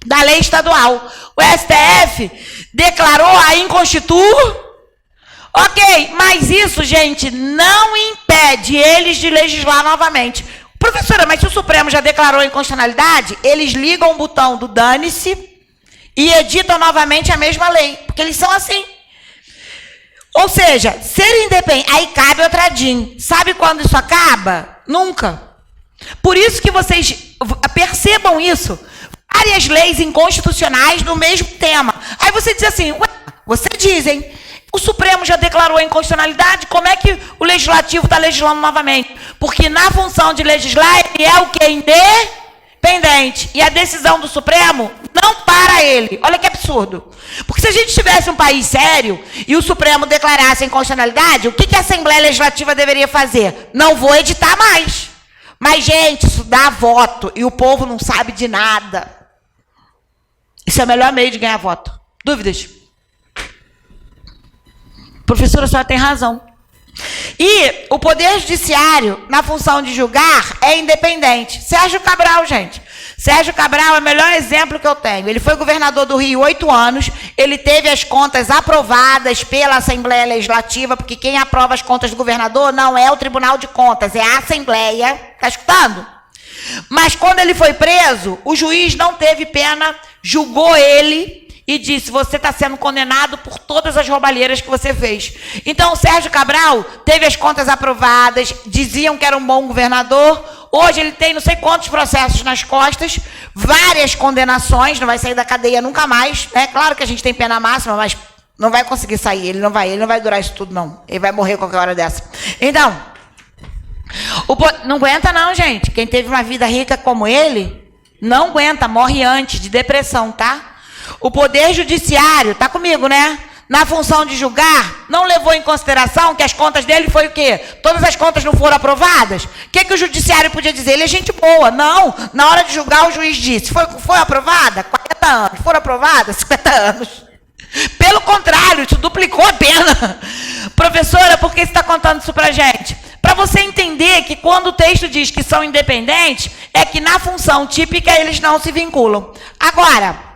Speaker 1: Da lei estadual. O STF declarou a inconstitucionalidade. Ok, mas isso, gente, não impede eles de legislar novamente. Professora, mas se o Supremo já declarou a inconstitucionalidade, eles ligam o botão do dane-se e editam novamente a mesma lei, porque eles são assim. Ou seja, ser independente, aí cabe o tradinho. Sabe quando isso acaba? Nunca. Por isso que vocês percebam isso. Várias leis inconstitucionais no mesmo tema. Aí você diz assim, ué, você dizem, o Supremo já declarou a inconstitucionalidade, como é que o Legislativo está legislando novamente? Porque na função de legislar, ele é o que? Independente. E a decisão do Supremo não para ele. Olha que absurdo. Porque se a gente tivesse um país sério e o Supremo declarasse a inconstitucionalidade, o que a Assembleia Legislativa deveria fazer? Não vou editar mais. Mas, gente, isso dá voto e o povo não sabe de nada. Isso é o melhor meio de ganhar voto. Dúvidas? Professora, a senhora tem razão. E o Poder Judiciário, na função de julgar, é independente. Sérgio Cabral, gente. Sérgio Cabral é o melhor exemplo que eu tenho. Ele foi governador do Rio 8 anos, ele teve as contas aprovadas pela Assembleia Legislativa, porque quem aprova as contas do governador não é o Tribunal de Contas, é a Assembleia. Está escutando? Mas quando ele foi preso, o juiz não teve pena, julgou ele e disse, você está sendo condenado por todas as roubalheiras que você fez. Então, o Sérgio Cabral teve as contas aprovadas, diziam que era um bom governador. Hoje ele tem não sei quantos processos nas costas, várias condenações, não vai sair da cadeia nunca mais. É claro que a gente tem pena máxima, mas não vai conseguir sair, ele não vai durar isso tudo, não. Ele vai morrer qualquer hora dessa. Então, não aguenta não, gente. Quem teve uma vida rica como ele, não aguenta, morre antes de depressão, tá? O Poder Judiciário, tá comigo, né? Na função de julgar, não levou em consideração que as contas dele foi o quê? Todas as contas não foram aprovadas? O que o Judiciário podia dizer? Ele é gente boa. Não, na hora de julgar o juiz disse, foi aprovada? 40 anos. Foram aprovadas? 50 anos. Pelo contrário, isso duplicou a pena. Professora, por que você está contando isso pra gente? Para você entender que quando o texto diz que são independentes, é que na função típica eles não se vinculam. Agora,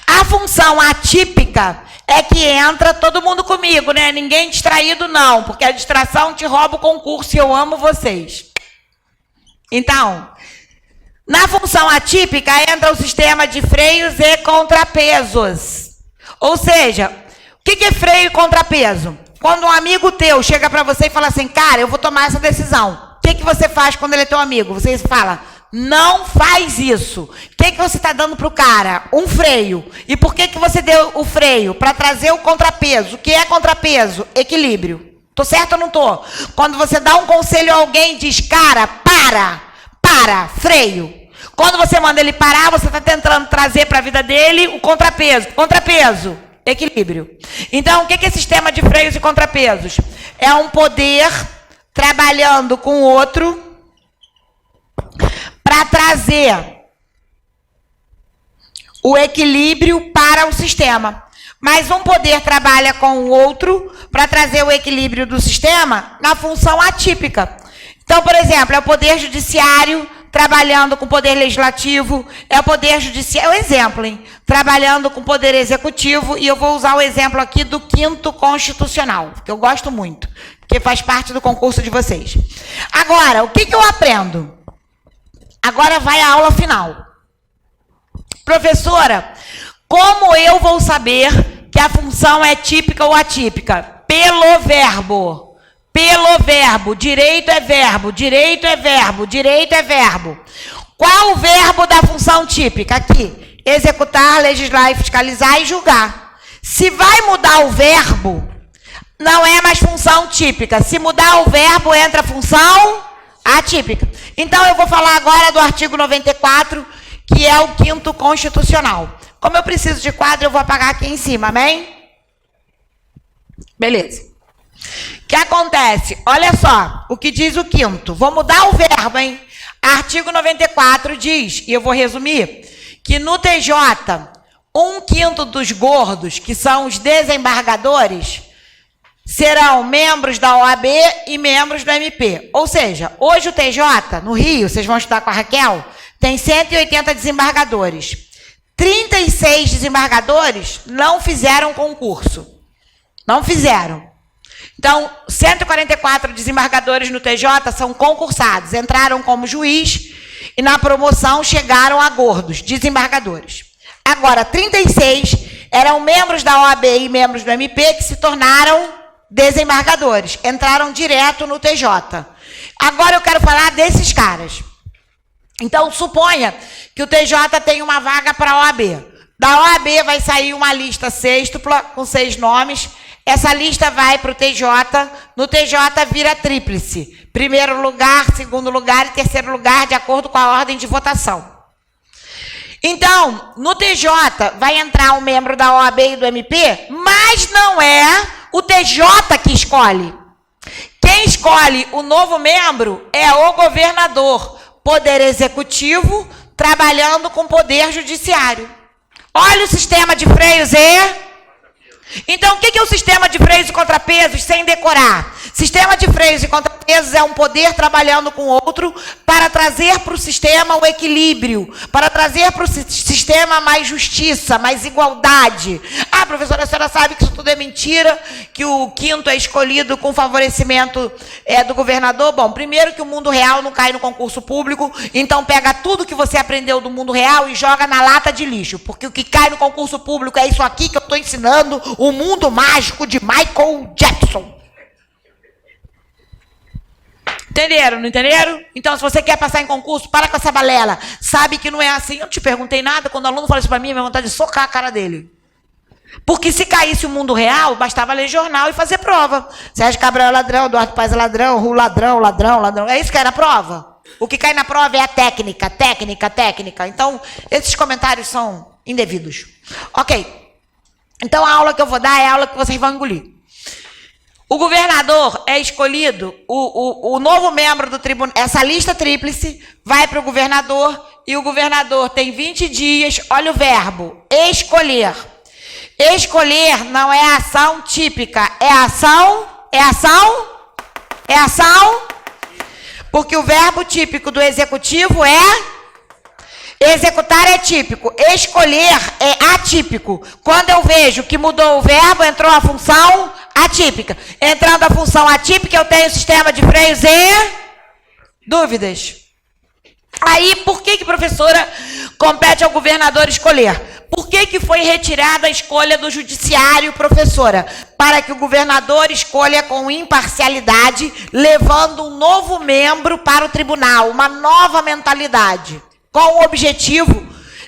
Speaker 1: a função atípica é que entra todo mundo comigo, né? Ninguém distraído não, porque a distração te rouba o concurso e eu amo vocês. Então, na função atípica entra o sistema de freios e contrapesos. Ou seja, o que é freio e contrapeso? Quando um amigo teu chega para você e fala assim, cara, eu vou tomar essa decisão. O que você faz quando ele é teu amigo? Você fala, não faz isso. O que você está dando para o cara? Um freio. E por que você deu o freio? Para trazer o contrapeso. O que é contrapeso? Equilíbrio. Tô certo ou não tô? Quando você dá um conselho a alguém, diz, cara, para, freio. Quando você manda ele parar, você está tentando trazer para a vida dele o contrapeso. Contrapeso, equilíbrio. Então, o que é sistema de freios e contrapesos? É um poder trabalhando com o outro para trazer o equilíbrio para o sistema. Mas um poder trabalha com o outro para trazer o equilíbrio do sistema na função atípica. Então, por exemplo, é o poder judiciário trabalhando com o poder legislativo, é o poder judiciário, é um exemplo, hein? Trabalhando com o poder executivo, e eu vou usar o exemplo aqui do 5º constitucional, que eu gosto muito, que faz parte do concurso de vocês. Agora, o que eu aprendo? Agora vai a aula final. Professora, como eu vou saber que a função é típica ou atípica? Pelo verbo. Pelo verbo. Direito é verbo, direito é verbo, direito é verbo. Qual o verbo da função típica? Aqui. Executar, legislar, fiscalizar e julgar. Se vai mudar o verbo, não é mais função típica. Se mudar o verbo, entra a função atípica. Então, eu vou falar agora do artigo 94, que é o 5º constitucional. Como eu preciso de quadro, eu vou apagar aqui em cima, amém? Beleza. O que acontece? Olha só, o que diz o 5º. Vou mudar o verbo, hein? Artigo 94 diz, e eu vou resumir, que no TJ, 1/5 dos gordos, que são os desembargadores, serão membros da OAB e membros do MP. Ou seja, hoje o TJ, no Rio, vocês vão estudar com a Raquel, tem 180 desembargadores. 36 desembargadores não fizeram concurso. Não fizeram. Então, 144 desembargadores no TJ são concursados. Entraram como juiz e na promoção chegaram a gordos, desembargadores. Agora, 36 eram membros da OAB e membros do MP que se tornaram desembargadores. Entraram direto no TJ. Agora eu quero falar desses caras. Então, suponha que o TJ tem uma vaga para a OAB. Da OAB vai sair uma lista sextupla com 6 nomes. Essa lista vai para o TJ. No TJ vira tríplice. 1º lugar, 2º lugar e 3º lugar, de acordo com a ordem de votação. Então, no TJ vai entrar um membro da OAB e do MP, mas não é o TJ que escolhe. Quem escolhe o novo membro é o governador. Poder executivo trabalhando com poder judiciário. Olha o sistema de freios e... Então, o que é o sistema de freios e contrapesos sem decorar? Sistema de freios e contrapesos é um poder trabalhando com outro para trazer para o sistema o equilíbrio, para trazer para o sistema mais justiça, mais igualdade. Ah, professora, a senhora sabe que isso tudo é mentira, que o 5º é escolhido com favorecimento do governador? Bom, primeiro que o mundo real não cai no concurso público, então pega tudo que você aprendeu do mundo real e joga na lata de lixo, porque o que cai no concurso público é isso aqui que eu estou ensinando, o mundo mágico de Michael Jackson. Entenderam? Não entenderam? Então, se você quer passar em concurso, para com essa balela. Sabe que não é assim. Eu não te perguntei nada. Quando o aluno fala isso para mim, minha vontade de socar a cara dele. Porque se caísse o mundo real, bastava ler jornal e fazer prova. Sérgio Cabral é ladrão, Eduardo Paes é ladrão, Ru ladrão, ladrão, ladrão. É isso que era a prova. O que cai na prova é a técnica, técnica, técnica. Então, esses comentários são indevidos. Ok. Então, a aula que eu vou dar é a aula que vocês vão engolir. O governador é escolhido, o novo membro do tribunal, essa lista tríplice vai para o governador e o governador tem 20 dias, olha o verbo, escolher. Escolher não é ação típica, é ação, porque o verbo típico do executivo é... Executar é típico, escolher é atípico. Quando eu vejo que mudou o verbo, entrou a função atípica. Entrando a função atípica, eu tenho sistema de freios e... Dúvidas? Aí, por que professora compete ao governador escolher? Por que foi retirada a escolha do judiciário, professora? Para que o governador escolha com imparcialidade, levando um novo membro para o tribunal, uma nova mentalidade, com o objetivo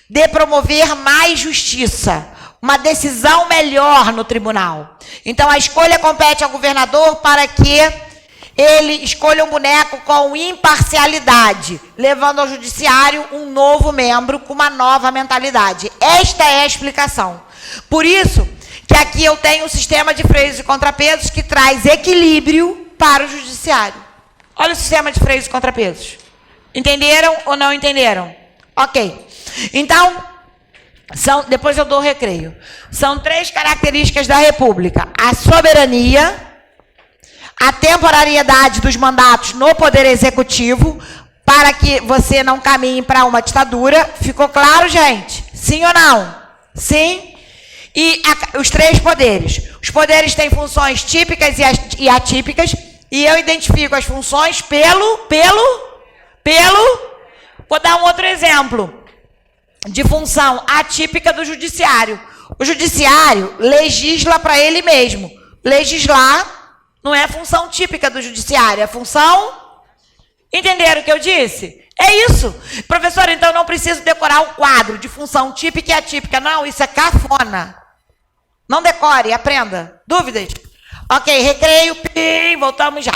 Speaker 1: de promover mais justiça, uma decisão melhor no tribunal. Então, a escolha compete ao governador para que ele escolha um boneco com imparcialidade, levando ao judiciário um novo membro com uma nova mentalidade. Esta é a explicação. Por isso que aqui eu tenho um sistema de freios e contrapesos que traz equilíbrio para o judiciário. Olha o sistema de freios e contrapesos. Entenderam ou não entenderam? Ok. Então, depois eu dou o recreio. São 3 características da República: a soberania, a temporariedade dos mandatos no Poder Executivo, para que você não caminhe para uma ditadura. Ficou claro, gente? Sim ou não? Sim? E os 3 poderes. Os poderes têm funções típicas e atípicas, e eu identifico as funções pelo... Vou dar um outro exemplo de função atípica do judiciário. O judiciário legisla para ele mesmo. Legislar não é função típica do judiciário, é função... Entenderam o que eu disse? É isso. Professor, então não preciso decorar o quadro de função típica e atípica. Não, isso é cafona. Não decore, aprenda. Dúvidas? Ok, recreio, voltamos já.